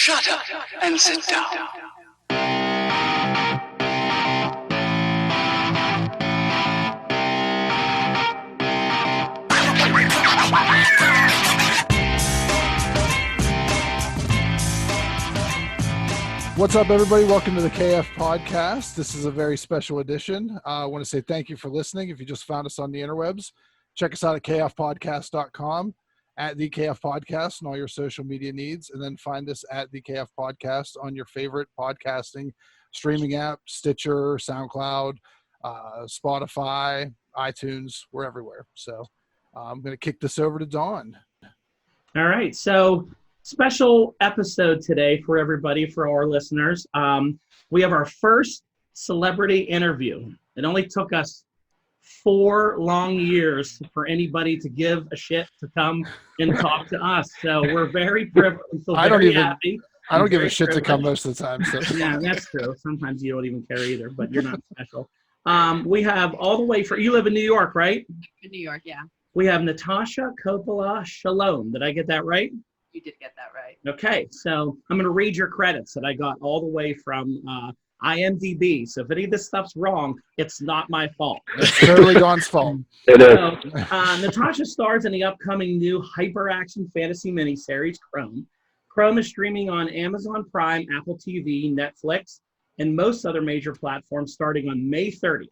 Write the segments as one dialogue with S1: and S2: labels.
S1: Shut up and sit down.
S2: What's up, everybody? Welcome to the KF Podcast. This is a very special edition. I want to say thank you for listening. If you just found us on the interwebs, check us out at kfpodcast.com, at the KF Podcast, and all your social media needs, and then find us at the KF Podcast on your favorite podcasting streaming app, Stitcher, SoundCloud, Spotify, iTunes. We're everywhere. So I'm going to kick this over to Dawn.
S3: All right. So special episode today for everybody, for our listeners. We have our first celebrity interview. It only took us 4 long years for anybody to give a shit to come and talk to us. So we're very privileged.
S2: I don't give a shit to come most of the time. So.
S3: Yeah, that's true. Sometimes you don't even care either, but you're not special. We have all the way you live in New York, right?
S4: In New York, yeah.
S3: We have Natasha Coppola-Shalom. Did I get that right?
S4: You did get that right.
S3: Okay, so I'm going to read your credits that I got all the way from IMDb. So if any of this stuff's wrong, it's not my fault.
S2: It's totally Dawn's fault.
S3: It is. So, Natasha stars in the upcoming new hyper-action fantasy miniseries, Chrome. Chrome is streaming on Amazon Prime, Apple TV, Netflix, and most other major platforms starting on May 30th.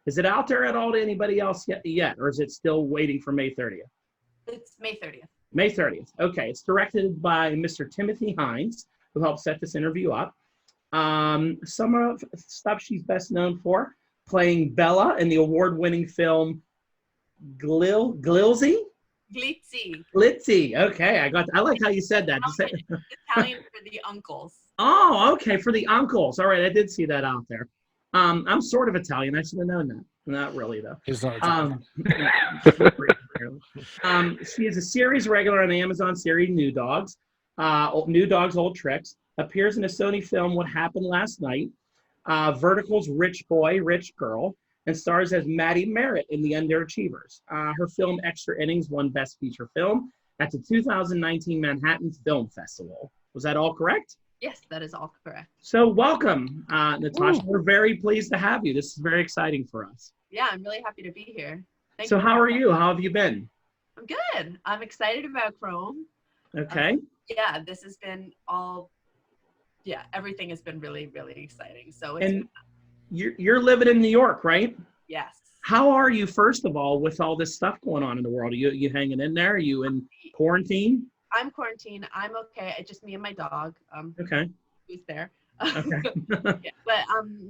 S3: Is it out there at all to anybody else yet, or is it still waiting for May 30th?
S4: It's May 30th.
S3: May 30th. Okay, it's directed by Mr. Timothy Hines, who helped set this interview up. Some of the stuff she's best known for, playing Bella in the award-winning film Glitzy. Okay, I like how you said that.
S4: Italian for the uncles.
S3: Oh, okay, for the uncles. All right, I did see that out there. I'm sort of Italian. I should have known that. Not really, though.
S2: He's not Italian.
S3: She is a series regular on the Amazon series New Dogs, Old Tricks. Appears in a Sony film What Happened Last Night, Vertical's Rich Boy, Rich Girl, and stars as Maddie Merritt in The Underachievers. Her film Extra Innings won Best Feature Film at the 2019 Manhattan Film Festival. Was that all correct?
S4: Yes, that is all correct.
S3: So welcome, Natasha. Ooh. We're very pleased to have you. This is very exciting for us.
S4: Yeah, I'm really happy to be here. Thank
S3: so
S4: you.
S3: How are you? How have you been?
S4: I'm good. I'm excited about Chrome.
S3: Okay.
S4: This has been everything has been really, really exciting. So
S3: you're living in New York, right?
S4: Yes.
S3: How are you, first of all, with all this stuff going on in the world? Are you hanging in there? Are you in quarantine?
S4: I'm quarantined. I'm okay. It's just me and my dog.
S3: Okay.
S4: Who's there?
S3: Okay.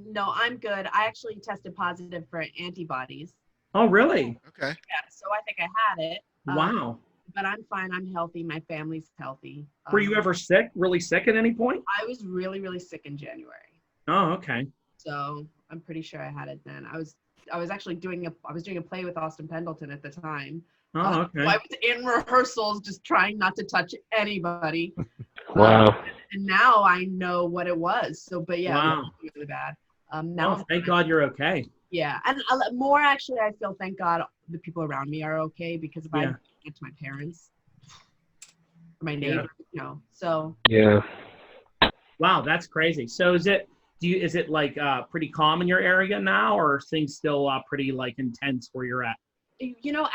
S4: No, I'm good. I actually tested positive for antibodies.
S3: Oh, really?
S2: Okay.
S4: Yeah, so I think I had it.
S3: Wow.
S4: But I'm fine. I'm healthy. My family's healthy.
S3: Were you ever sick? Really sick at any point?
S4: I was really, really sick in January.
S3: Oh, okay.
S4: So I'm pretty sure I had it then. I was actually doing a play with Austin Pendleton at the time.
S3: Oh, okay.
S4: So I was in rehearsals just trying not to touch anybody.
S5: Wow.
S4: And now I know what it was. So, but yeah,
S3: wow.
S4: It was really bad.
S3: Thank God you're okay.
S4: Yeah, and more actually, I feel, thank God, the people around me are okay, because if I get to my parents, or my neighbors, so.
S5: Yeah.
S3: Wow, that's crazy. So is it like pretty calm in your area now, or are things still pretty like intense where you're at?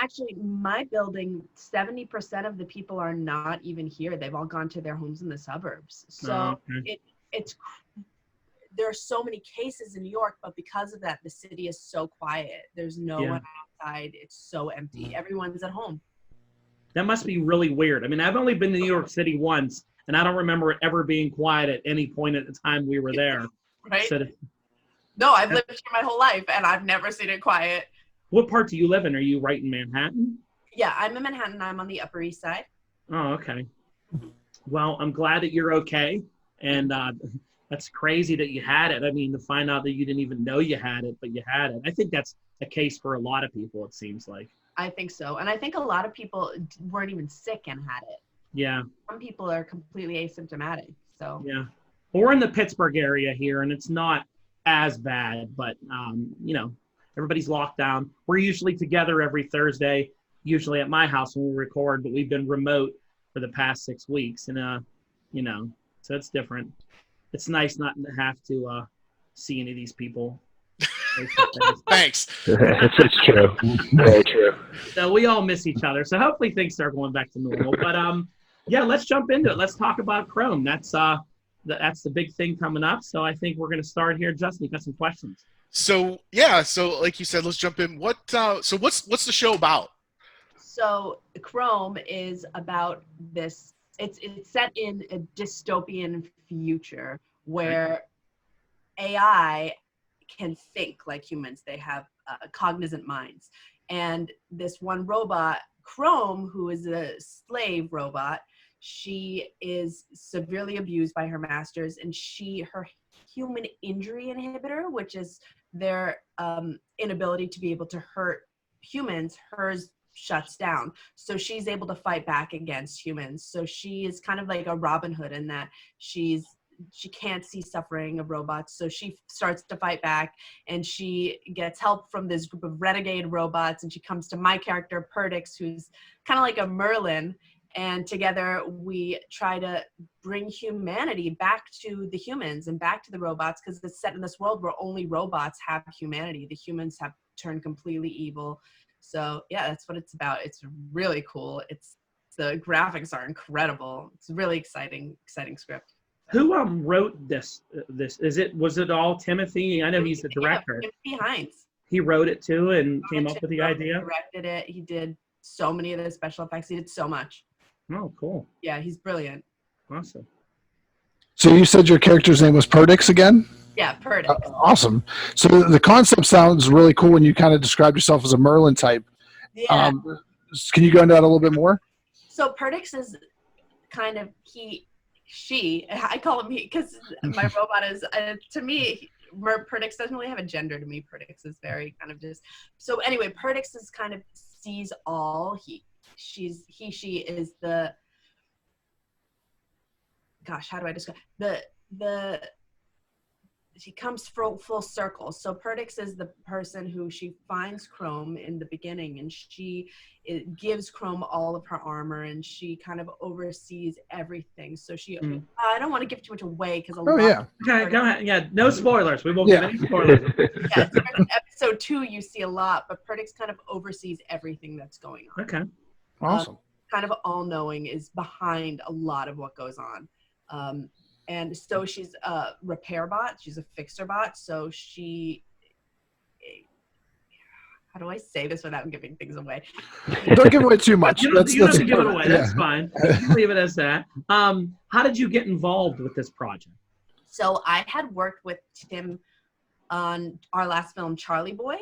S4: Actually, my building, 70% of the people are not even here. They've all gone to their homes in the suburbs. So there are so many cases in New York, but because of that, the city is so quiet. There's no one outside. It's so empty. Everyone's at home.
S3: That must be really weird. I mean, I've only been to New York City once, and I don't remember it ever being quiet at any point at the time we were there.
S4: Right?
S3: So
S4: no, I've lived here my whole life, and I've never seen it quiet.
S3: What part do you live in? Are you right in Manhattan?
S4: Yeah, I'm in Manhattan. I'm on the Upper East Side.
S3: Oh, okay. Well, I'm glad that you're okay. And that's crazy that you had it. I mean, to find out that you didn't even know you had it, but you had it. I think that's a case for a lot of people, it seems like.
S4: I think so. And I think a lot of people weren't even sick and had it.
S3: Yeah.
S4: Some people are completely asymptomatic. So.
S3: Yeah. Well, we're in the Pittsburgh area here, and it's not as bad, but, everybody's locked down. We're usually together every Thursday, usually at my house when we record, but we've been remote for the past 6 weeks. And, So it's different. It's nice not to have to see any of these people.
S5: Thanks.
S6: It's true. Very true.
S3: So we all miss each other. So hopefully things start going back to normal. But yeah, let's jump into it. Let's talk about Chrome. That's the big thing coming up. So I think we're going to start here. Justin, you got some questions.
S5: So yeah, so like you said, let's jump in. What's the show about?
S4: So Chrome is about this. It's set in a dystopian future where AI can think like humans. They have cognizant minds. And this one robot, Chrome, who is a slave robot, she is severely abused by her masters, and her human injury inhibitor, which is their inability to be able to hurt humans, hers shuts down. So she's able to fight back against humans. So she is kind of like a Robin Hood in that she can't see suffering of robots. So she starts to fight back, and she gets help from this group of renegade robots, and she comes to my character, Perdix, who's kind of like a Merlin. And together we try to bring humanity back to the humans and back to the robots, because it's set in this world where only robots have humanity. The humans have turned completely evil. So yeah, that's what it's about. It's really cool. The graphics are incredible. It's a really exciting script.
S3: Who wrote this? Was it all Timothy? I know he's the director.
S4: Timothy Hines.
S3: He wrote it too and came up with the idea.
S4: Directed it. He did so many of the special effects. He did so much.
S3: Oh, cool.
S4: Yeah, he's brilliant.
S3: Awesome.
S2: So you said your character's name was Perdix again?
S4: Yeah, Perdix.
S2: Awesome. So the concept sounds really cool when you kind of described yourself as a Merlin type.
S4: Yeah.
S2: Can you go into that a little bit more?
S4: So Perdix is kind of I call him he because my robot is, to me, Perdix doesn't really have a gender to me. Perdix is very kind of just, so anyway, Perdix is kind of sees all. She is the, gosh, how do I describe she comes full circle. So Perdix is the person who she finds Chrome in the beginning, and it gives Chrome all of her armor, and she kind of oversees everything. So I don't want to give too much away because
S3: Okay, go ahead. Yeah, no spoilers. We won't give any spoilers.
S4: Yeah, episode 2 you see a lot, but Perdix kind of oversees everything that's going on.
S3: Okay.
S2: Awesome.
S4: Kind of all-knowing, is behind a lot of what goes on. And so she's a repair bot. She's a fixer bot. So how do I say this without giving things away?
S2: Don't give away too much.
S3: You don't have to give it away. That's fine. You leave it as that. How did you get involved with this project?
S4: So I had worked with Tim on our last film, Charlie Boy.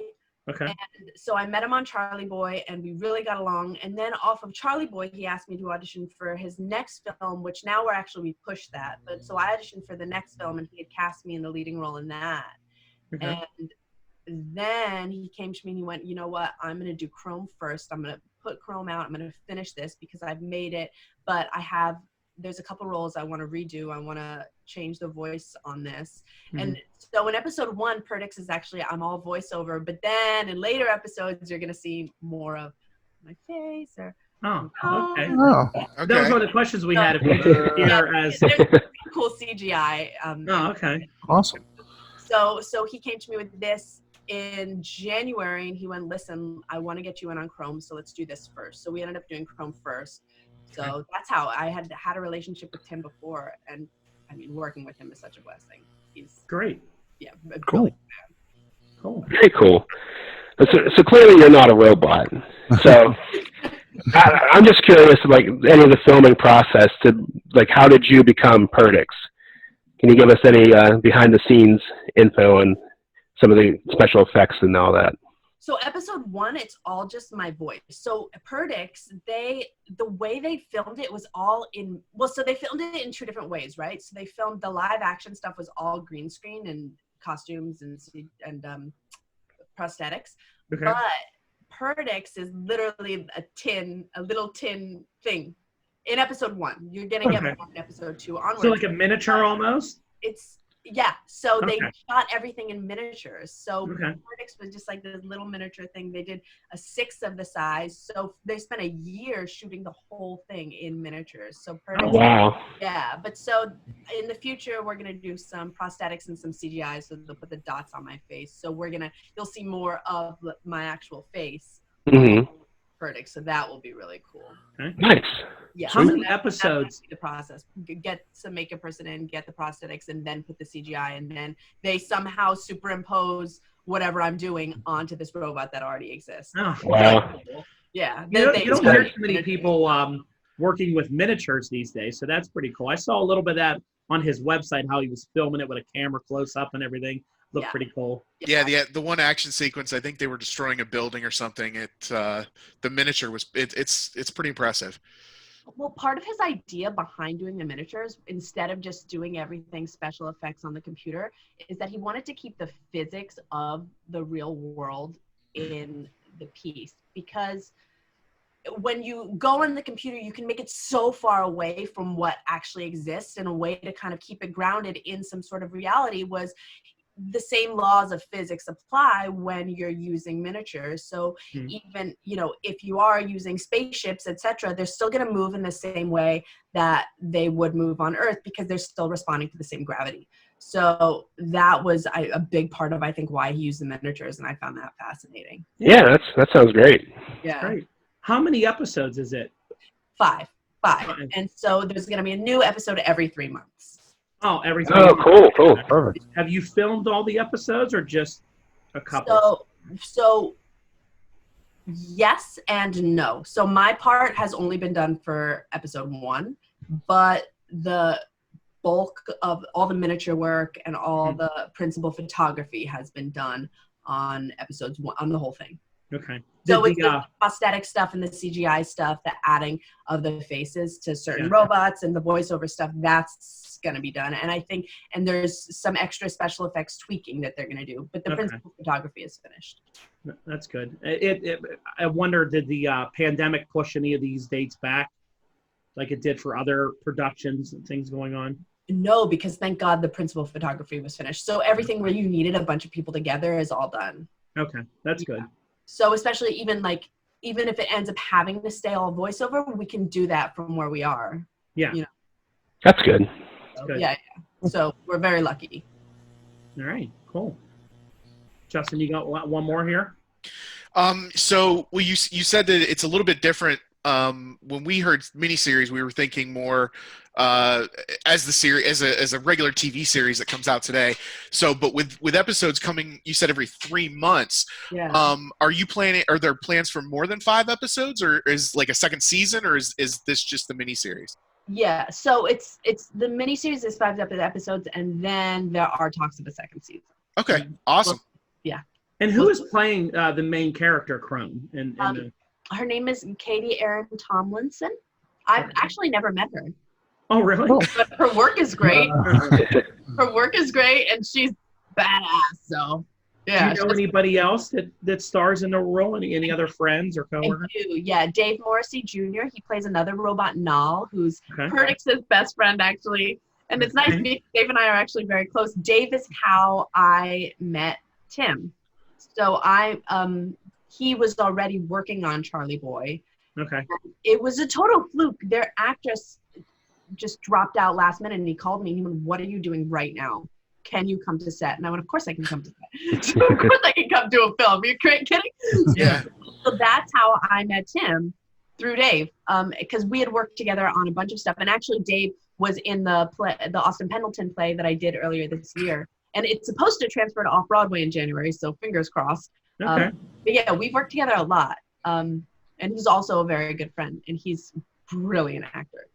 S3: Okay.
S4: And so I met him on Charlie Boy, and we really got along. And then off of Charlie Boy, he asked me to audition for his next film, which now we pushed that. But so I auditioned for the next film, and he had cast me in the leading role in that. Okay. And then he came to me and he went, you know what, I'm going to do Chrome first. I'm going to put Chrome out. I'm going to finish this because I've made it. But there's a couple roles I want to redo. I want to change the voice on this. Mm-hmm. And so in episode 1, Perdix is actually, I'm all voiceover, but then in later episodes, you're going to see more of my face or.
S3: Oh, okay.
S2: Okay.
S3: Those were the questions we had.
S4: There's cool CGI.
S3: Okay.
S2: Awesome.
S4: So he came to me with this in January, and he went, listen, I want to get you in on Chrome, so let's do this first. So we ended up doing Chrome first. So that's how I had a relationship with Tim before, and I mean, working with him is such a blessing. He's
S3: great.
S4: Yeah,
S2: cool.
S4: Really
S3: cool.
S6: Very cool. So clearly you're not a robot. So I'm just curious, like any of the filming process, how did you become Perdix? Can you give us any behind the scenes info on some of the special effects and all that?
S4: So episode 1, it's all just my voice. So Perdix, the way they filmed it was all so they filmed it in 2 different ways, right? So they filmed the live action stuff was all green screen and costumes and prosthetics. Okay. But Perdix is literally a little tin thing in episode 1. You're going to get more in episode 2 onward.
S3: So like a miniature almost?
S4: So they shot everything in miniatures. So Perdix was just like this little miniature thing. They did a 1/6 of the size. So they spent a year shooting the whole thing in miniatures. So Perdix,
S6: wow.
S4: Yeah, but so in the future, we're going to do some prosthetics and some CGI, so they'll put the dots on my face. So you'll see more of my actual face.
S6: Mm-hmm.
S4: Verdict. So that will be really cool.
S3: Okay.
S6: Nice.
S4: Yeah.
S3: How many
S4: That's
S3: episodes?
S4: the process. Get some makeup person in, get the prosthetics, and then put the CGI, and then they somehow superimpose whatever I'm doing onto this robot that already exists.
S3: Oh,
S6: Wow.
S4: Yeah.
S3: You don't hear too many people working with miniatures these days, so that's pretty cool. I saw a little bit of that on his website, how he was filming it with a camera close up and everything. Looked pretty cool.
S5: Yeah, the one action sequence, I think they were destroying a building or something. The miniature was it's pretty impressive.
S4: Well, part of his idea behind doing the miniatures, instead of just doing everything special effects on the computer, is that he wanted to keep the physics of the real world in the piece. Because when you go on the computer, you can make it so far away from what actually exists, and a way to kind of keep it grounded in some sort of reality was the same laws of physics apply when you're using miniatures. So even, if you are using spaceships, etc., they're still going to move in the same way that they would move on Earth, because they're still responding to the same gravity. So that was a big part of, I think, why he used the miniatures, and I found that fascinating.
S6: Yeah, that sounds great.
S4: Yeah.
S3: Great. How many episodes is it?
S4: Five. And so there's going to be a new episode every 3 months.
S3: Oh, every
S6: Oh, cool.
S2: Perfect.
S3: Have you filmed all the episodes or just a couple?
S4: So yes and no. So my part has only been done for episode 1, but the bulk of all the miniature work and all the principal photography has been done on episodes 1, on the whole thing.
S3: Okay.
S4: So it's the prosthetic stuff and the CGI stuff, the adding of the faces to certain robots and the voiceover stuff, that's going to be done. And I think, and there's some extra special effects tweaking that they're going to do, but the principal photography is finished.
S3: That's good. I wonder, did the pandemic push any of these dates back like it did for other productions and things going on?
S4: No, because thank God the principal photography was finished. So everything where you needed a bunch of people together is all done.
S3: Okay, that's good.
S4: So especially even if it ends up having to stay all voiceover, we can do that from where we are.
S3: Yeah.
S6: That's good.
S4: So,
S3: good.
S4: yeah. So we're very lucky.
S3: All right, cool. Justin, you got one more here?
S5: So you said that it's a little bit different. When we heard miniseries, we were thinking more as the series, as a regular TV series that comes out today. So, but with episodes coming, you said every 3 months.
S4: Yeah.
S5: Are there plans for more than 5 episodes, or is like a second season, or is this just the miniseries?
S4: Yeah. So it's the miniseries is 5 episodes, and then there are talks of a second season.
S5: Okay. Awesome.
S4: Yeah.
S3: And who is playing the main character, Crone?
S4: Her name is Katie Erin Tomlinson. I've actually never met her.
S3: Oh, really?
S4: But her work is great. Her work is great, and she's badass. So, yeah.
S3: Do you know anybody else that stars in the role? Any other friends or coworkers?
S4: I do, yeah. Dave Morrissey Jr. He plays another robot, Nal, who's Perdix's best friend, actually. And it's nice. Dave and I are actually very close. Dave is how I met Tim. So he was already working on Charlie Boy.
S3: Okay.
S4: It was a total fluke. Their actress just dropped out last minute, and he called me and he went, "What are you doing right now? Can you come to set?" And I went, "Of course I can come to set." So of course I can come to a film. Are you kidding?
S5: Yeah.
S4: So that's how I met Tim, through Dave, because we had worked together on a bunch of stuff. And actually Dave was in the Austin Pendleton play that I did earlier this year. And it's supposed to transfer to Off-Broadway in January, so fingers crossed.
S3: Okay.
S4: But yeah, we've worked together a lot. And he's also a very good friend, and he's a brilliant actor.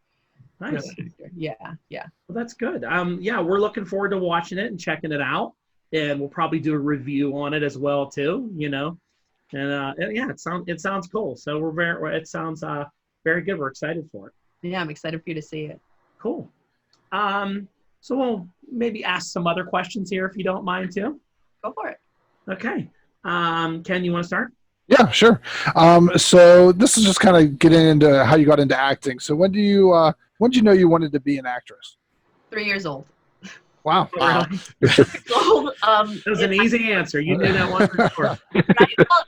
S3: Nice.
S4: Brilliant actor. Yeah.
S3: Well, that's good. Yeah, we're looking forward to watching it and checking it out. And we'll probably do a review on it as well, too, And yeah, it sounds cool. So it sounds very good. We're excited for it.
S4: Yeah, I'm excited for you to see it.
S3: Cool. So we'll maybe ask some other questions here if you don't mind too.
S4: Go for it.
S3: Okay. Ken, you want to start?
S2: Yeah, sure. So this is just kind of getting into how you got into acting. So when did you know you wanted to be an actress?
S4: 3 years old.
S2: Wow.
S3: Wow.
S4: So,
S3: That was an easy answer. You knew that one for sure.
S4: Right? Well,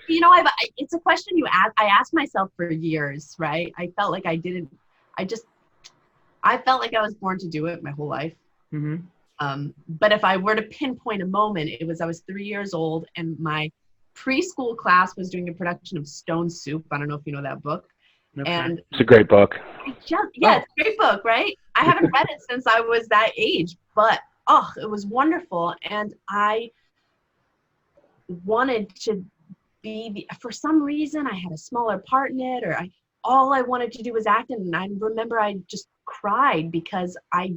S4: it's a question I asked myself for years, right? I felt like I felt like I was born to do it my whole life. But if I were to pinpoint a moment, I was 3 years old, and my preschool class was doing a production of Stone Soup. I don't know if you know that book.
S3: Okay.
S4: And
S6: It's a great book.
S4: it's a great book, right? I haven't read it since I was that age, but it was wonderful. And I wanted to be for some reason I had a smaller part in it, or all I wanted to do was act. And I remember I just cried because I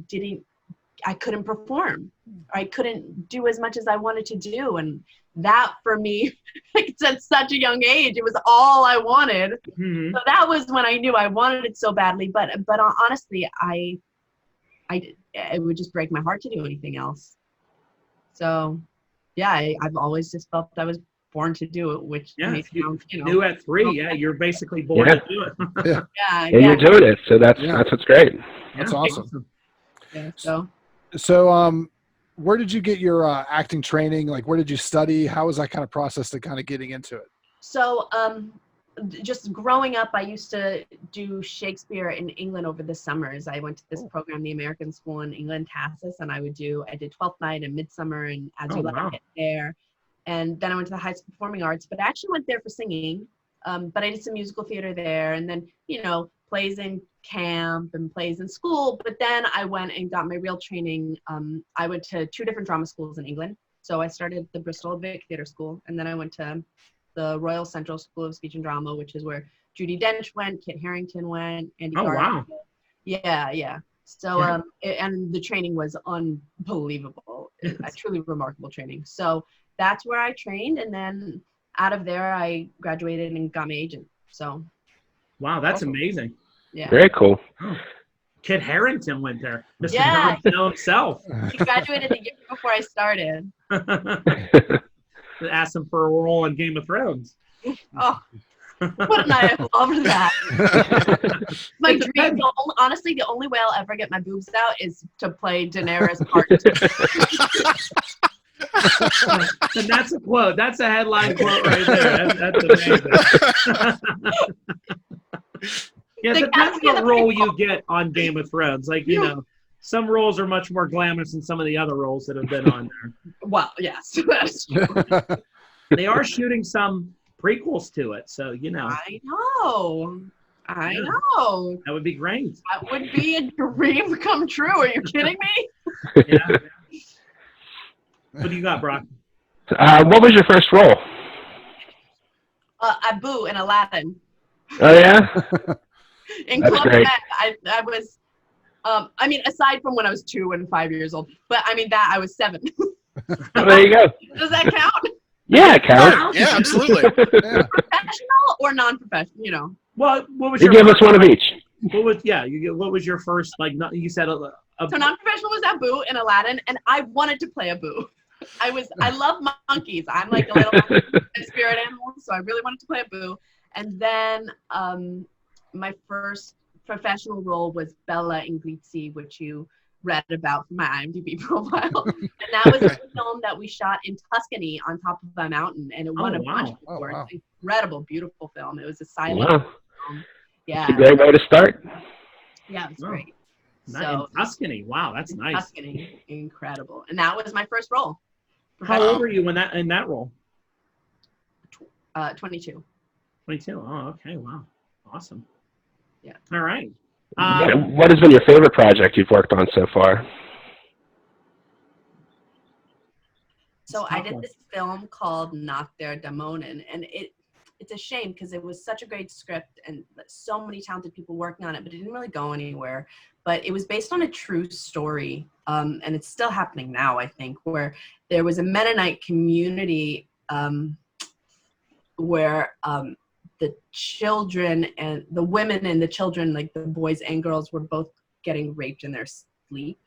S4: couldn't perform. I couldn't do as much as I wanted to do. And that for me, like, at such a young age, it was all I wanted. So that was when I knew I wanted it so badly. But honestly, it would just break my heart to do anything else. So yeah, I've always just felt I was born to do it, which makes
S3: you knew at 3. You're basically born to do it.
S6: And you're doing it, so that's what's great.
S2: That's awesome.
S4: Yeah,
S2: so where did you get your acting training? Like, where did you study? How was that kind of process to kind of getting into it?
S4: So just growing up, I used to do Shakespeare in England over the summers. I went to this program, the American School in England, TASIS, and I did Twelfth Night and Midsummer and As You Like It there. And then I went to the High School Performing Arts, but I actually went there for singing. But I did some musical theater there, and then, plays in camp and plays in school. But then I went and got my real training. I went to 2 different drama schools in England. So I started at the Bristol Vic Theatre School, and then I went to the Royal Central School of Speech and Drama, which is where Judi Dench went, Kit Harington went, Andy Garland. Wow. Yeah. So, and the training was unbelievable. A truly remarkable training. So that's where I trained, and then out of there, I graduated and got my agent. So.
S3: Wow, that's amazing.
S4: Yeah.
S6: Very cool.
S3: Kit Harington went there. Mr. Jon Snow himself.
S4: He graduated the year before I started.
S3: Asked him for a role in Game of Thrones.
S4: Oh, wouldn't I have loved that? My dream, honestly, the only way I'll ever get my boobs out is to play Daenerys Part 2.
S3: And that's a quote. That's a headline quote right there. That's amazing. Yeah, it depends what role you get on Game of Thrones. Like, some roles are much more glamorous than some of the other roles that have been on there.
S4: Well, yes, that's true.
S3: They are shooting some prequels to it, so
S4: I know.
S3: That would be great.
S4: That would be a dream come true. Are you kidding me?
S3: Yeah. What do you got, Brock?
S6: What was your first role?
S4: Abu in Aladdin.
S6: Oh yeah.
S4: In Club Med, I was. Aside from when I was 2 and 5 years old, but that I was 7.
S6: There you go.
S4: Does that count?
S6: Yeah, it counts.
S5: Yeah, absolutely.
S4: Professional or non-professional?
S3: Well, what was
S6: you give us one of each.
S3: What was your first, you said
S4: so non-professional was Abu in Aladdin, and I wanted to play Abu. I love monkeys. I'm like a little spirit animal, so I really wanted to play Abu. And then my first professional role was Bella in Glitzy, which you read about from my IMDb profile. And that was a film that we shot in Tuscany on top of a mountain, and it won a bunch of awards. Wow. Incredible, beautiful film. It was a silent film. Yeah.
S6: It's a great way to start.
S4: Yeah, it was great.
S3: In Tuscany. Wow, that's nice.
S4: Tuscany, incredible. And that was my first role.
S3: How old were you in that role?
S4: 22.
S3: 22. Oh, okay. Wow. Awesome.
S4: Yeah.
S3: All right.
S6: What has been your favorite project you've worked on so far?
S4: So I did this film called Nach der Dämonen, and it's a shame because it was such a great script and so many talented people working on it, but it didn't really go anywhere. But it was based on a true story, and it's still happening now, I think, where there was a Mennonite community where the children and the women and the children, like the boys and girls, were both getting raped in their sleep.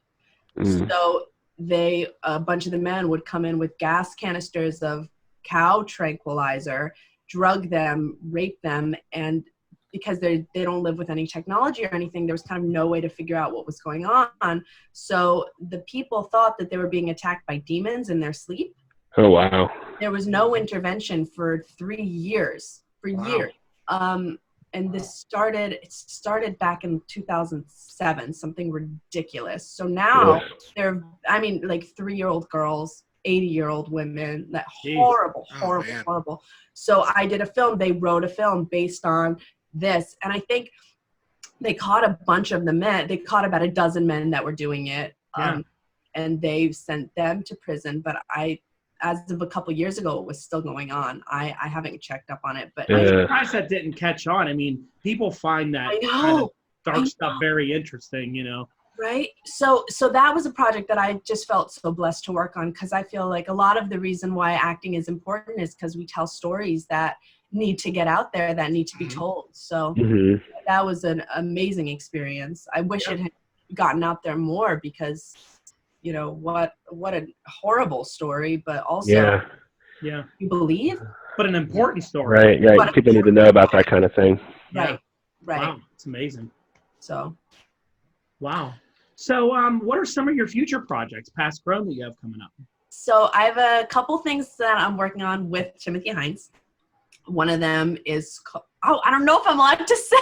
S4: So a bunch of the men would come in with gas canisters of cow tranquilizer, drug them, rape them, and because they don't live with any technology or anything, there was kind of no way to figure out what was going on. So the people thought that they were being attacked by demons in their sleep.
S6: Oh, wow.
S4: There was no intervention for 3 years. and it started back in 2007, something ridiculous. So now they're, I mean, like 3-year-old girls, 80-year-old women, that horrible, horrible. So I did a film, they wrote a film based on this. And I think they caught a bunch of the men, they caught about a dozen men that were doing it. And they sent them to prison. But as of a couple years ago, it was still going on. I haven't checked up on it, but
S3: I'm surprised that didn't catch on. I mean, people find that kind of dark stuff very interesting, you know.
S4: Right. So that was a project that I just felt so blessed to work on, because I feel like a lot of the reason why acting is important is because we tell stories that need to get out there, that need to be told. So that was an amazing experience. I wish it had gotten out there more, because you know what a horrible story, but also you believe,
S3: but an important story.
S6: Right. People need to know about that kind of thing.
S4: Right.
S3: Wow, it's amazing.
S4: So
S3: what are some of your future projects past Chrome that you have coming up?
S4: So I have a couple things that I'm working on with Timothy Hines. One of them is I don't know if I'm allowed to say.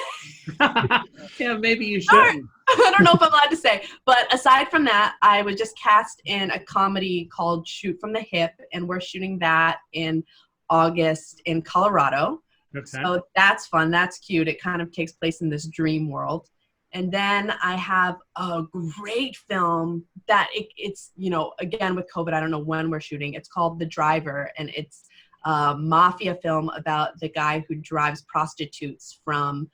S3: Yeah, maybe you should.
S4: I don't know if I'm allowed to say, but aside from that, I was just cast in a comedy called Shoot from the Hip, and we're shooting that in August in Colorado.
S3: Okay.
S4: So that's fun. That's cute. It kind of takes place in this dream world. And then I have a great film that it's, you know, again with COVID, I don't know when we're shooting. It's called The Driver, and it's a mafia film about the guy who drives prostitutes from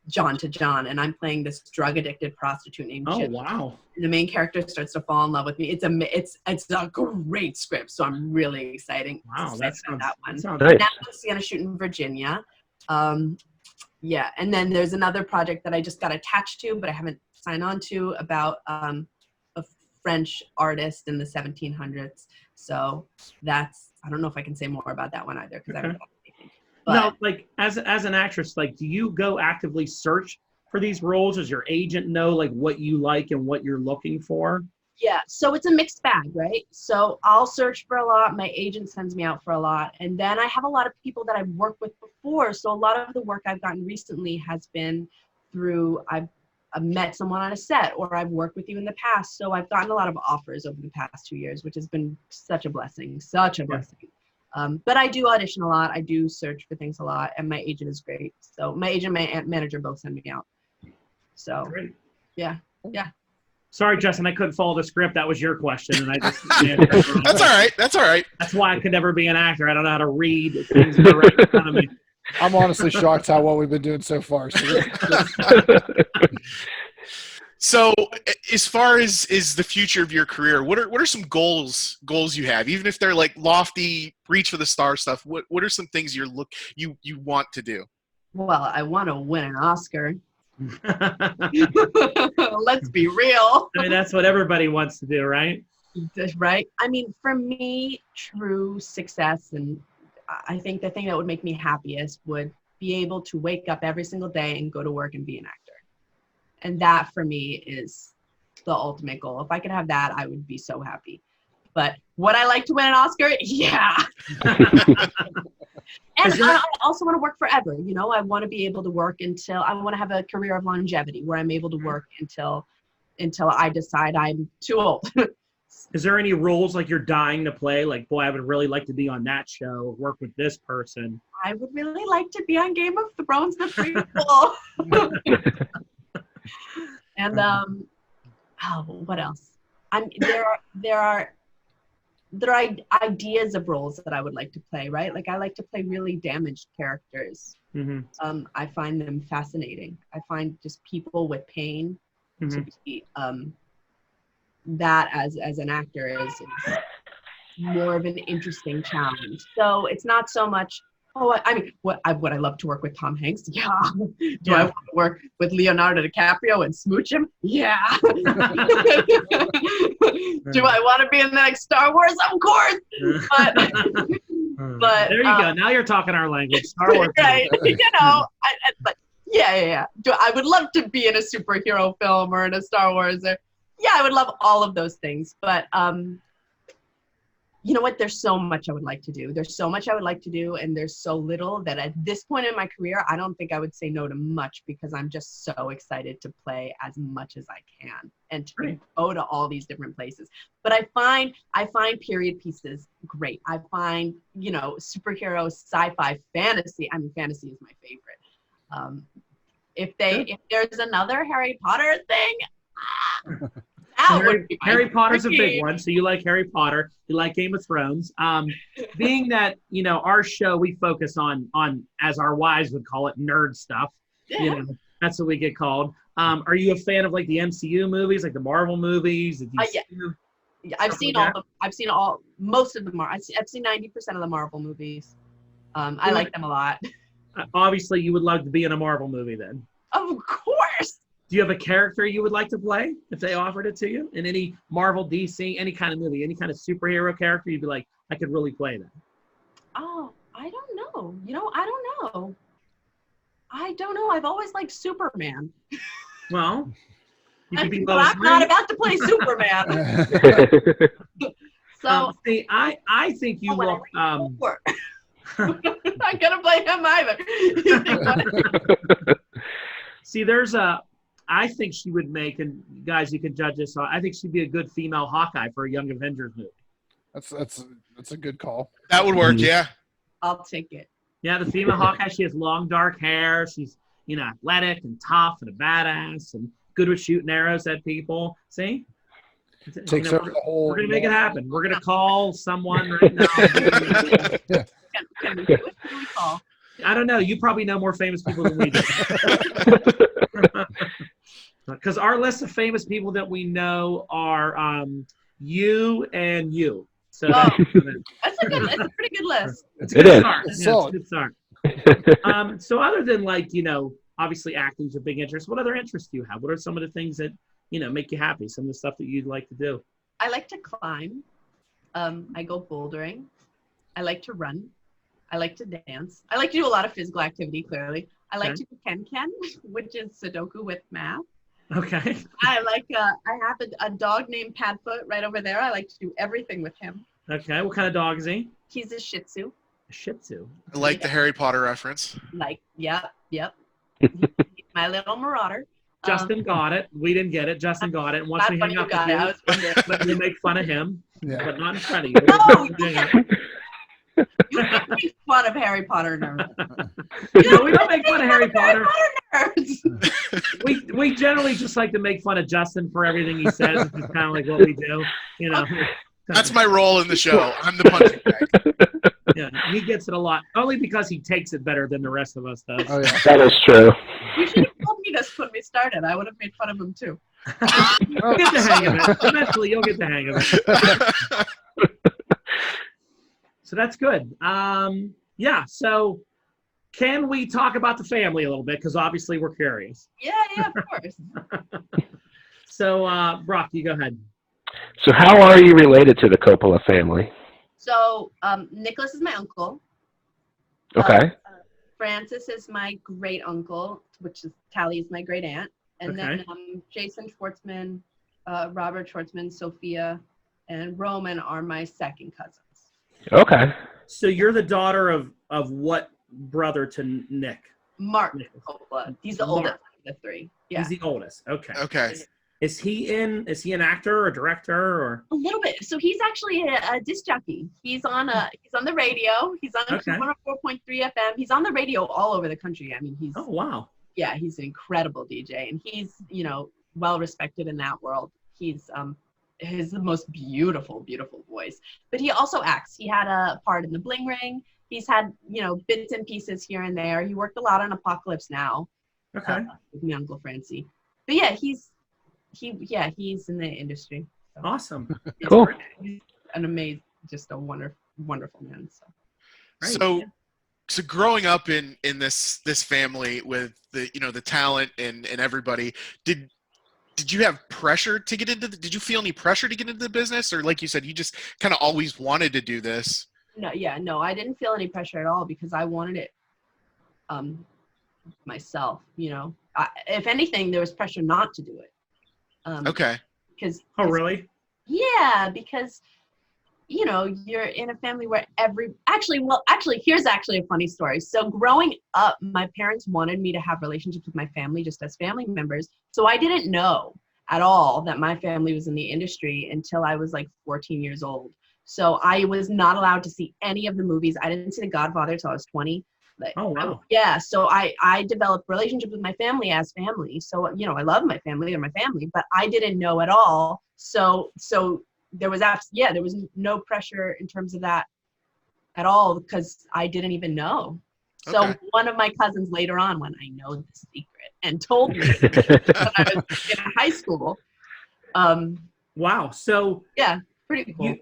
S4: John to John, and I'm playing this drug-addicted prostitute named Chip.
S3: Oh, wow.
S4: And the main character starts to fall in love with me. It's a great script, so I'm really excited.
S3: Wow,
S4: that one.
S6: nice.
S4: Now it's going to shoot in Virginia. Yeah, and then there's another project that I just got attached to, but I haven't signed on to, about a French artist in the 1700s. So that's, I don't know if I can say more about that one either, because I haven't done anything. But,
S3: no, like as an actress, like, do you go actively search for these roles? Does your agent know like what you like and what you're looking for?
S4: yeah, so it's a mixed bag, right? So I'll search for a lot. My agent sends me out for a lot. And then I have a lot of people that I've worked with before. So a lot of the work I've gotten recently has been through, I've met someone on a set, or I've worked with you in the past. So I've gotten a lot of offers over the past 2 years, which has been such a blessing, but I do audition a lot. I do search for things a lot, and my agent is great. So my agent and my manager both send me out. So,
S3: great.
S4: Yeah.
S3: Sorry, Justin, I couldn't follow the script. That was your question, and I just
S5: That's all right. That's all right.
S3: That's why I could never be an actor. I don't know how to read things that are right in front of me.
S2: I'm honestly shocked how well we've been doing so far.
S5: So as far as is the future of your career, what are some goals you have, even if they're like lofty, reach for the star stuff? What are some things you want to do?
S4: Well, I want to win an Oscar. Let's be real.
S3: I mean, that's what everybody wants to do, right?
S4: Right. I mean, for me, true success, and I think the thing that would make me happiest would be able to wake up every single day and go to work and be an actor. And that for me is the ultimate goal. If I could have that, I would be so happy. But would I like to win an Oscar? Yeah. And I also want to work forever. You know, I want to be able to work I want to have a career of longevity where I'm able to work until I decide I'm too old.
S3: Is there any roles like you're dying to play? Like, boy, I would really like to be on that show, work with this person.
S4: I would really like to be on Game of Thrones, the prequel. And what else? There are ideas of roles that I would like to play, right? Like I like to play really damaged characters.
S3: Mm-hmm.
S4: I find them fascinating. I find just people with pain to be, that as an actor is more of an interesting challenge. So it's not so much, would I love to work with Tom Hanks? Yeah. Do I want to work with Leonardo DiCaprio and smooch him? Yeah. Do I want to be in the next Star Wars? Of course. But
S3: there you go. Now you're talking our language. Star Wars.
S4: Right. You know, but yeah. I would love to be in a superhero film or in a Star Wars. I would love all of those things. But you know what? There's so much I would like to do. There's so much I would like to do, and there's so little that at this point in my career, I don't think I would say no to much because I'm just so excited to play as much as I can and to go to all these different places. But I find period pieces great. I find, you know, superhero, sci-fi, fantasy. I mean, fantasy is my favorite. If there's another Harry Potter thing,
S3: Harry Potter's a big one. So you like Harry Potter, you like Game of Thrones. Being that, you know, our show, we focus on, as our wives would call it, nerd stuff.
S4: Yeah.
S3: You know, that's what we get called. Are you a fan of like the MCU movies, like the Marvel movies?
S4: Yeah, I've seen most of the I've seen 90% of the Marvel movies. I like them a lot.
S3: Obviously, you would love to be in a Marvel movie then.
S4: Of course.
S3: Do you have a character you would like to play if they offered it to you in any Marvel, DC, any kind of movie, any kind of superhero character? You'd be like, I could really play that.
S4: Oh, I don't know. You know, I don't know. I've always liked Superman.
S3: Well, you could be
S4: but I'm not about to play Superman. So
S3: see, I think you look.
S4: I'm not gonna play him either.
S3: See, I think she would make, and guys, you can judge this. I think she'd be a good female Hawkeye for a Young Avengers movie.
S2: That's a good call.
S5: That would work, yeah.
S4: I'll take it.
S3: Yeah, the female Hawkeye, she has long dark hair. She's, you know, athletic and tough and a badass and good with shooting arrows at people. See?
S2: Takes over the whole.
S3: We're going to make it happen. We're going to call someone right now.
S2: Yeah.
S4: Can we do it? Who do we call?
S3: I don't know. You probably know more famous people than we do. Because our list of famous people that we know are you and you. So
S4: that's a pretty good list.
S3: It's a good start. So other than, like, you know, obviously acting is a big interest, what other interests do you have? What are some of the things that, you know, make you happy? Some of the stuff that you'd like to do?
S4: I like to climb. I go bouldering. I like to run. I like to dance. I like to do a lot of physical activity, clearly. I like to do Ken, which is Sudoku with math.
S3: Okay.
S4: I have a dog named Padfoot right over there. I like to do everything with him.
S3: Okay. What kind of dog is he?
S4: He's a Shih Tzu.
S3: A Shih Tzu.
S5: I like the Harry Potter reference.
S4: Yep. He's my little marauder.
S3: Justin got it. We didn't get it. Justin got it. And once we hang up with you, but we make fun of him, but not in front of you.
S4: No, you can't make fun of Harry Potter nerds.
S3: No, we don't make fun of Harry Potter.
S4: Nerds.
S3: We generally just like to make fun of Justin for everything he says. It's just kind of like what we do, you know.
S5: That's my role in the show. I'm the punching bag.
S3: Yeah, he gets it a lot, only because he takes it better than the rest of us does.
S2: Oh, yeah.
S6: That is true.
S4: You should have told me this when we started. I would have made fun of him too.
S3: You'll get the hang of it. Eventually, you'll get the hang of it. So that's good. Yeah, so can we talk about the family a little bit? Because obviously we're curious.
S4: Yeah, of course.
S3: So, Brock, you go ahead.
S6: So how are you related to the Coppola family?
S4: So Nicholas is my uncle.
S6: Okay.
S4: Francis is my great uncle, which is Tally is my great aunt. And then Jason Schwartzman, Robert Schwartzman, Sophia, and Roman are my second cousins.
S6: Okay.
S3: So you're the daughter of what brother to Nick?
S4: Mark Coppola. He's the oldest of the three. Yeah.
S3: He's the oldest. Okay.
S5: Okay.
S3: Is he an actor or director or?
S4: A little bit. So he's actually a disc jockey. He's on the radio. He's on 104.3 FM. He's on the radio all over the country. I mean, he's.
S3: Oh wow.
S4: Yeah, he's an incredible DJ, and he's, you know, well respected in that world. He's has the most beautiful voice. But he also acts. He had a part in The Bling Ring. He's had, you know, bits and pieces here and there. He worked a lot on Apocalypse Now.
S3: Okay.
S4: With my Uncle Francie. But yeah, he's in the industry. So.
S3: Awesome.
S6: Cool.
S4: He's an amazing, just a wonderful man.
S5: So growing up in this family with the, you know, the talent and everybody, did you have pressure to get into did you feel any pressure to get into the business, or like you said, you just kind of always wanted to do this?
S4: No, I didn't feel any pressure at all because I wanted it myself, you know. If anything, there was pressure not to do it.
S5: Okay.
S4: Because
S3: Oh, really?
S4: Yeah, because you know, you're in a family where here's actually a funny story. So growing up, my parents wanted me to have relationships with my family just as family members. So I didn't know at all that my family was in the industry until I was like 14 years old. So I was not allowed to see any of the movies. I didn't see The Godfather till I was 20.
S3: Oh, wow.
S4: So I developed relationships with my family as family. So, you know, I love my family, they're my family, but I didn't know at all. So there was there was no pressure in terms of that at all because I didn't even know. So
S5: Okay.
S4: one of my cousins later on, when I know the secret, and told me when I was in high school.
S3: Wow. So
S4: Yeah, pretty cool.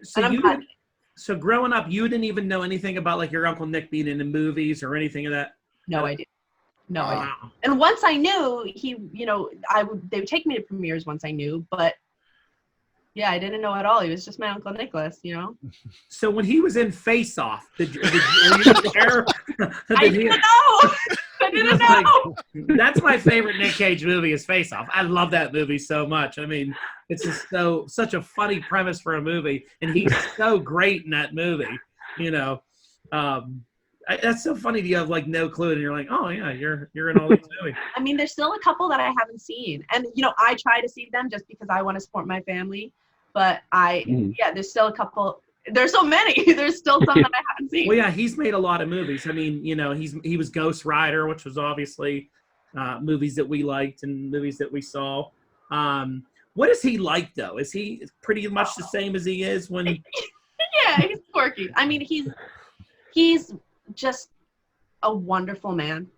S3: So growing up, you didn't even know anything about like your Uncle Nick being in the movies or anything of that?
S4: No idea. No idea.
S3: Wow.
S4: And once I knew, they would take me to premieres once I knew, but yeah, I didn't know at all. He was just my Uncle Nicholas, you know?
S3: So when he was in Face Off, were you there?
S4: I didn't know. I didn't know.
S3: That's my favorite Nick Cage movie is Face Off. I love that movie so much. I mean, it's just such a funny premise for a movie, and he's so great in that movie. You know, that's so funny. You have like no clue, and you're like, oh yeah, you're in all these movies.
S4: I mean, there's still a couple that I haven't seen, and you know, I try to see them just because I want to support my family. But there's still a couple. There's so many. There's still some that I haven't seen.
S3: Well, yeah, he's made a lot of movies. I mean, you know, he was Ghost Rider, which was obviously movies that we liked and movies that we saw. What is he like, though? Is he pretty much the same as he is when?
S4: Yeah, he's quirky. I mean, he's just a wonderful man.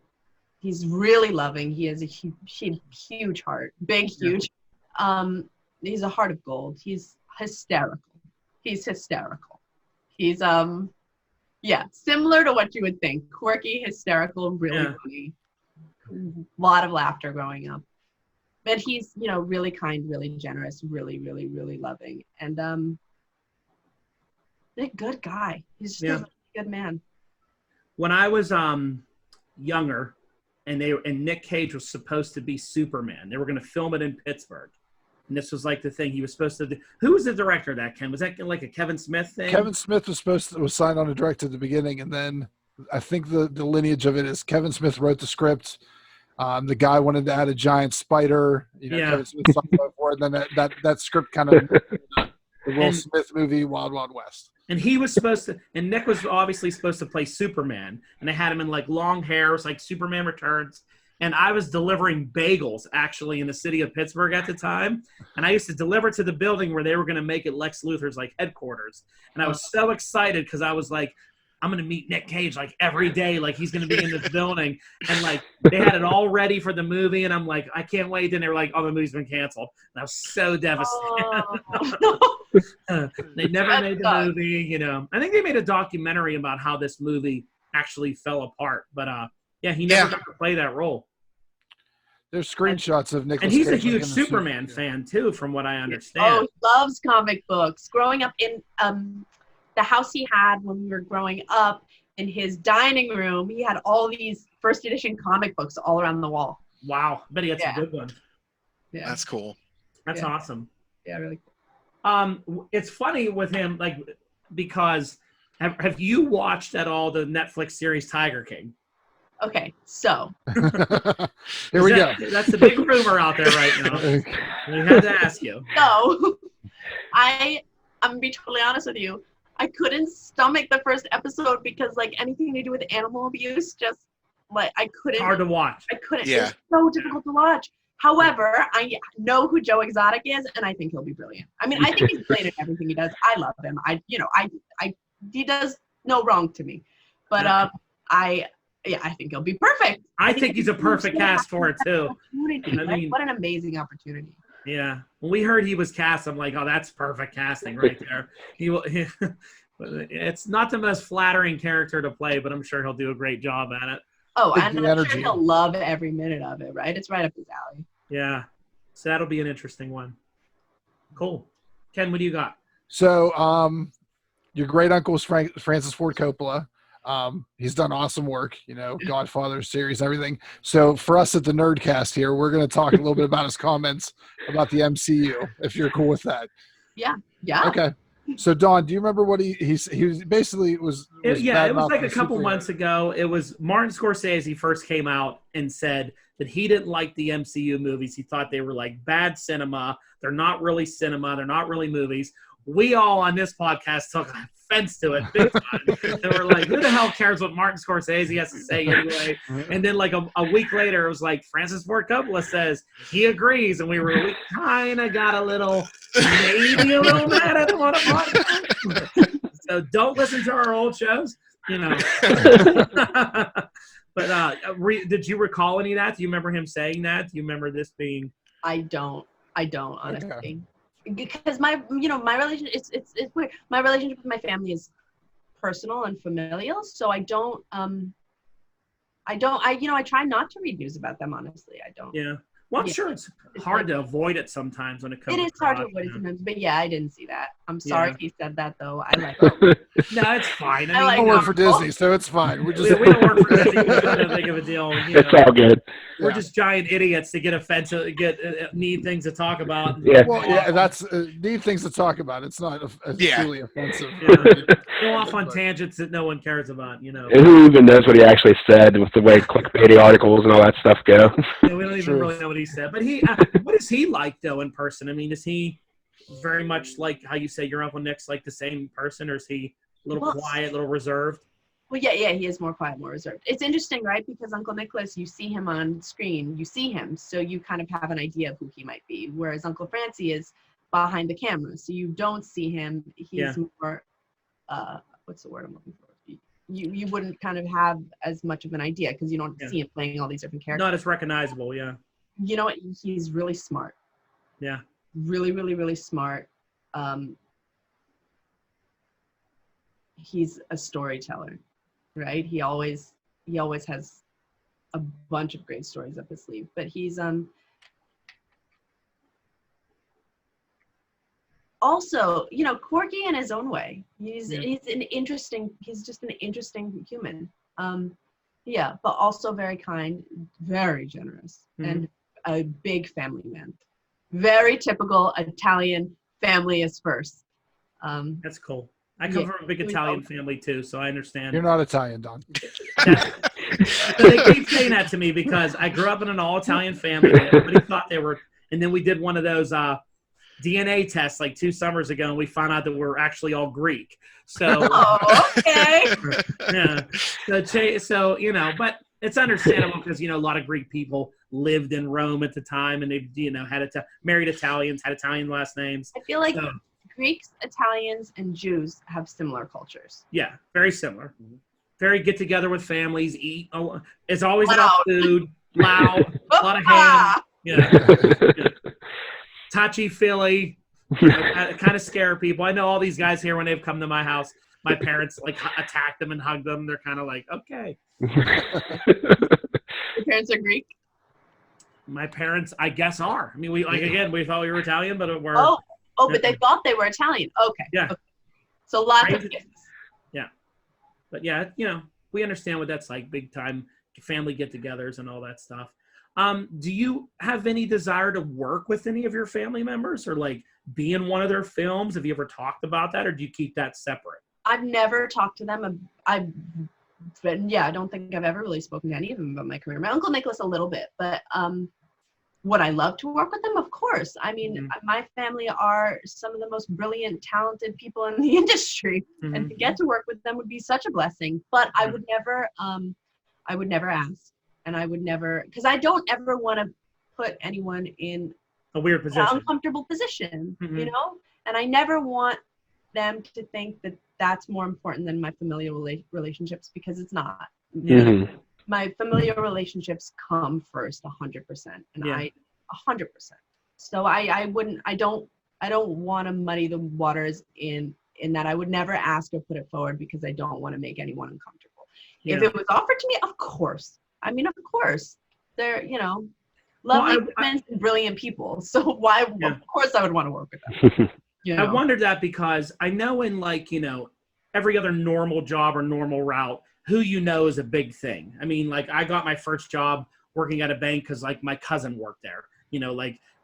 S4: He's really loving. He has a huge heart, big, huge. He's a heart of gold. He's hysterical. He's similar to what you would think. Quirky, hysterical, really funny. A lot of laughter growing up. But he's, you know, really kind, really generous, really, really, really loving. And a good guy. He's just a really good man.
S3: When I was younger and Nick Cage was supposed to be Superman, they were going to film it in Pittsburgh. And this was like the thing he was supposed to do. Who was the director of that, Ken? Was that like a Kevin Smith thing?
S2: Kevin Smith was signed on to direct at the beginning, and then I think the lineage of it is Kevin Smith wrote the script. The guy wanted to add a giant spider. You know, Kevin Smith signed up for it, and then that script kind of the Will Smith movie, Wild Wild West.
S3: And he was supposed to, and Nick was obviously supposed to play Superman, and they had him in like long hair. It was like Superman Returns. And I was delivering bagels, actually, in the city of Pittsburgh at the time. And I used to deliver to the building where they were going to make it Lex Luthor's, like, headquarters. And I was so excited because I was like, I'm going to meet Nick Cage, like, every day. Like, he's going to be in this building. And, like, they had it all ready for the movie. And I'm like, I can't wait. And they were like, oh, the movie's been canceled. And I was so devastated. They never made the movie, you know. I think they made a documentary about how this movie actually fell apart. But, he never got to play that role.
S2: There's screenshots of Nicolas
S3: Cage. And he's a
S2: Cage
S3: huge Superman fan, too, from what I understand.
S4: Oh, he loves comic books. Growing up in the house he had when we were growing up, in his dining room, he had all these first edition comic books all around the wall.
S3: Wow. I bet he had some good ones.
S5: Yeah. That's cool.
S3: That's awesome.
S4: Yeah, really
S3: cool. It's funny with him, like, because have you watched at all the Netflix series Tiger King?
S4: Okay, so
S2: here we go.
S3: That's the big rumor out there right now. We had to ask you.
S4: So, I'm gonna be totally honest with you. I couldn't stomach the first episode because, like, anything to do with animal abuse, just like I couldn't.
S3: Hard to watch.
S4: I couldn't. Yeah. It's so difficult to watch. However, I know who Joe Exotic is, and I think he'll be brilliant. I mean, I think he's brilliant at everything he does. I love him. He does no wrong to me, but I think he'll be perfect.
S3: I think he's a perfect cast for it too.
S4: I mean, what an amazing opportunity.
S3: Yeah, when we heard he was cast, I'm like, oh, that's perfect casting right there. It's not the most flattering character to play, but I'm sure he'll do a great job at it.
S4: Oh, and I'm sure he'll love every minute of it, right? It's right up his alley.
S3: Yeah, so that'll be an interesting one. Cool. Ken, what do you got?
S2: So, your great uncle was Francis Ford Coppola. He's done awesome work, you know, Godfather series, everything. So for us at the Nerdcast here, we're going to talk a little bit about his comments about the MCU, if you're cool with that.
S4: Yeah. Yeah.
S2: Okay. So Don, do you remember what he was basically was
S3: Yeah, it was like
S2: badmouthing
S3: a couple
S2: superheroes.
S3: months ago. It was Martin Scorsese first came out and said that he didn't like the MCU movies. He thought they were like bad cinema. They're not really cinema. They're not really movies. We all on this podcast took offense to it big time. And we're like, who the hell cares what Martin Scorsese has to say anyway? And then like a week later, it was like Francis Ford Coppola says he agrees. And we kind of got maybe a little mad at him on a podcast. So don't listen to our old shows, you know. But did you recall any of that? Do you remember him saying that? Do you remember this being?
S4: I don't honestly. Okay. Because my relation it's weird. My relationship with my family is personal and familial, so I try not to read news about them, honestly. I don't.
S3: Yeah. Well, I'm sure it's hard to avoid it sometimes when it comes.
S4: It is hard to avoid it sometimes, but yeah, I didn't see that. I'm sorry if he said that though. I like it.
S3: No, it's fine. I mean,
S2: we don't work for Disney, so it's fine.
S3: We don't work for Disney. It's not that big of a deal.
S6: It's all good.
S3: We're just giant idiots to get offensive, need things to talk about.
S6: Yeah.
S2: Well, yeah, that's need things to talk about. It's not truly offensive.
S3: Go off on tangents that no one cares about, you know.
S6: And who even knows what he actually said with the way clickbaity articles and all that stuff go?
S3: Yeah, we don't even really know what he said. But what is he like though in person? I mean, is he very much like how you say your Uncle Nick's like the same person, or is he a little quiet, a little reserved?
S4: Well, yeah, he is more quiet, more reserved. It's interesting, right? Because Uncle Nicholas, you see him on screen, you see him, so you kind of have an idea of who he might be. Whereas Uncle Francie is behind the camera, so you don't see him. He's more, what's the word I'm looking for? You wouldn't kind of have as much of an idea because you don't see him playing all these different characters.
S3: Not as recognizable, yeah.
S4: You know what? He's really smart.
S3: Yeah.
S4: Really, really, really smart. He's a storyteller, right? He always has a bunch of great stories up his sleeve, but he's also, quirky in his own way. He's just an interesting human. But also very kind, very generous, and a big family man. Very typical Italian family is first.
S3: That's cool. I come from a big Italian family too, so I understand.
S2: You're not Italian, Don.
S3: They keep saying that to me because I grew up in an all-Italian family. Everybody thought they were, and then we did one of those DNA tests like 2 summers ago, and we found out that we're actually all Greek. So,
S4: okay.
S3: Yeah. So but it's understandable because a lot of Greek people lived in Rome at the time, and they had married Italians, had Italian last names.
S4: I feel like Greeks, Italians, and Jews have similar cultures.
S3: Yeah, very similar. Very get together with families, eat. Oh, it's always about food, loud, a lot of ham. Yeah. Touchy-feely, kind of scare people. I know all these guys here when they've come to my house. My parents attack them and hug them. They're kind of like, okay.
S4: Your parents are Greek?
S3: My parents, I guess, are. I mean, we thought we were Italian, but we're.
S4: But they thought they were Italian. Okay.
S3: Yeah.
S4: Okay. So lots of gifts.
S3: Yeah. But yeah, we understand what that's like, big time family get-togethers and all that stuff. Do you have any desire to work with any of your family members or be in one of their films? Have you ever talked about that, or do you keep that separate?
S4: I've never talked to them. I don't think I've ever really spoken to any of them about my career. My Uncle Nicholas a little bit, but would I love to work with them? Of course. I mean, my family are some of the most brilliant, talented people in the industry, and to get to work with them would be such a blessing. But I would never ask, and I would never, because I don't ever want to put anyone in
S3: a weird position,
S4: an uncomfortable position, And I never want them to think that that's more important than my familial relationships, because it's not. My familial relationships come first 100%, and I 100%. So I don't want to muddy the waters in that. I would never ask or put it forward because I don't want to make anyone uncomfortable. If it was offered to me, of course. I mean, of course, they're lovely and brilliant people. So why? Of course, I would want to work with them.
S3: I wondered that because I know in every other normal job or normal route, who is a big thing. I mean, I got my first job working at a bank because my cousin worked there.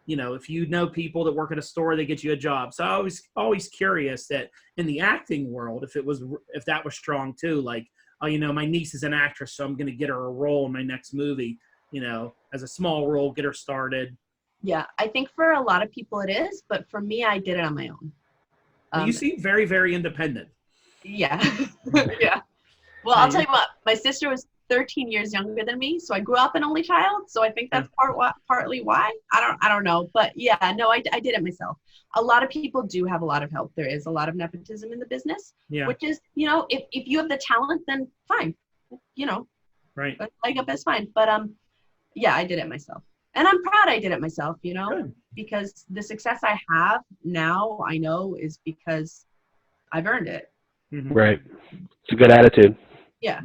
S3: if you know people that work at a store, they get you a job. So I was always curious that in the acting world, if that was strong too, like, oh, my niece is an actress, so I'm going to get her a role in my next movie, as a small role, get her started.
S4: Yeah, I think for a lot of people it is, but for me, I did it on my own.
S3: You seem very, very independent.
S4: Yeah. Yeah. Well, I'll tell you what, my sister was 13 years younger than me, so I grew up an only child, so I think that's partly why. I don't know, but yeah, no, I did it myself. A lot of people do have a lot of help. There is a lot of nepotism in the business, which is, if you have the talent, then fine,
S3: right,
S4: leg up is fine. But yeah, I did it myself, and I'm proud I did it myself.
S3: Good.
S4: Because the success I have now, I know, is because I've earned it.
S3: Mm-hmm.
S6: Right. It's a good attitude.
S4: Yeah.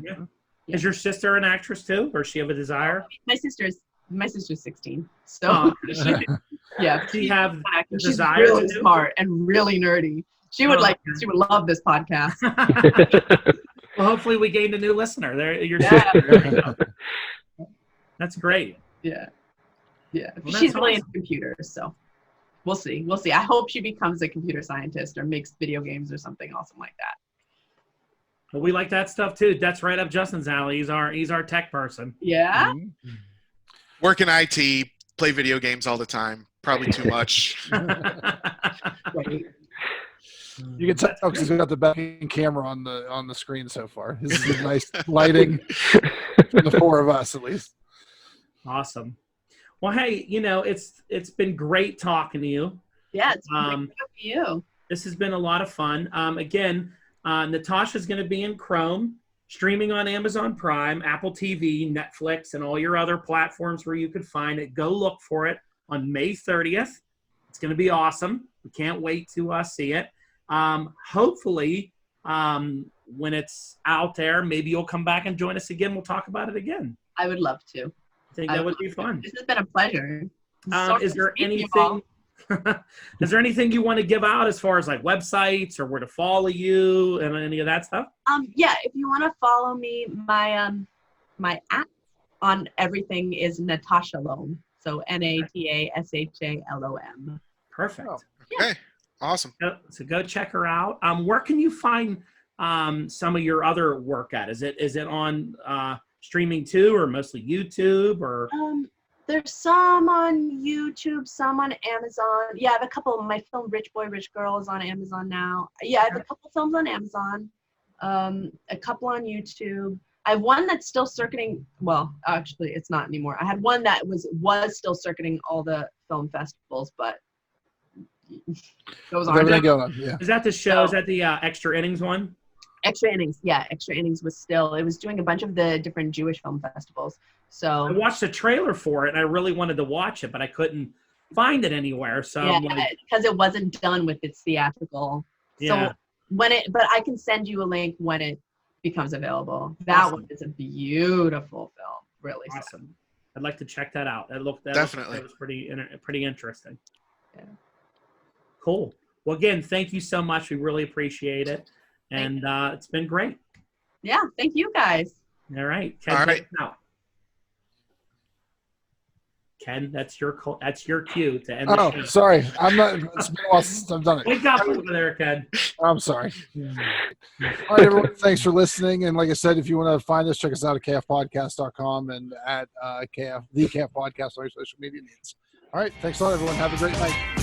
S3: Is your sister an actress too, or does she have a desire?
S4: My sister's 16, so
S3: she have a
S4: she's
S3: desire.
S4: Really smart and really nerdy. She would she would love this podcast.
S3: Well, hopefully we gained a new listener. That's great.
S4: Yeah.
S3: Well,
S4: She's really into computers, so we'll see. I hope she becomes a computer scientist or makes video games or something awesome like that.
S3: Well, we like that stuff too. That's right up Justin's alley. He's our tech person.
S4: Yeah.
S2: Mm-hmm.
S5: Work in IT, play video games all the time. Probably too much.
S4: Right.
S2: You can tell because he's got the backing camera on the screen so far. This is a nice lighting from the four of us, at least.
S3: Awesome. Well, hey, it's been great talking to you.
S4: Yeah, it's been great for you.
S3: This has been a lot of fun. Again, Natasha's going to be in Chrome, streaming on Amazon Prime, Apple TV, Netflix, and all your other platforms where you could find it. Go look for it on May 30th. It's going to be awesome. We can't wait to see it. Hopefully, when it's out there, maybe you'll come back and join us again. We'll talk about it again.
S4: I would love to.
S3: I think that would be fun.
S4: This has been a pleasure.
S3: Is there anything? Is there anything you want to give out as far as like websites or where to follow you and any of that stuff?
S4: Yeah, if you want to follow me, my app on everything is Natasha Coppola-Shalom. So NATASHALOM.
S3: Perfect.
S5: Okay. Awesome.
S3: So go check her out. Where can you find some of your other work at? Is it on streaming too, or mostly YouTube, or?
S4: There's some on YouTube, some on Amazon. Yeah, I have a couple. My film Rich Boy, Rich Girl is on Amazon now. Yeah, I have a couple films on Amazon, a couple on YouTube. I have one that's still circuiting. Well, actually, it's not anymore. I had one that was still circuiting all the film festivals, but goes on.
S2: Yeah.
S3: Is that the show? Is that the Extra Innings one?
S4: Extra Innings, yeah. Extra Innings was doing a bunch of the different Jewish film festivals. So
S3: I watched the trailer for it, and I really wanted to watch it, but I couldn't find it anywhere. So
S4: yeah, because it wasn't done with its theatrical.
S3: Yeah.
S4: So but I can send you a link when it becomes available. That one is a beautiful film, really.
S3: Awesome. Sad. I'd like to check that out. That
S5: Definitely
S3: was pretty interesting.
S4: Yeah.
S3: Cool. Well, again, thank you so much. We really appreciate it. And it's been great.
S4: Yeah, thank you guys.
S3: All right.
S5: Ken, all right.
S3: Ken, that's your cue to end the show.
S2: Sorry. I'm not. It's been a while since I've done it.
S3: Wake up over there, Ken.
S2: I'm sorry. All right, everyone. Thanks for listening. And like I said, if you want to find us, check us out at kfpodcast.com and at the KF Podcast on your social media needs. All right. Thanks a lot, everyone. Have a great night.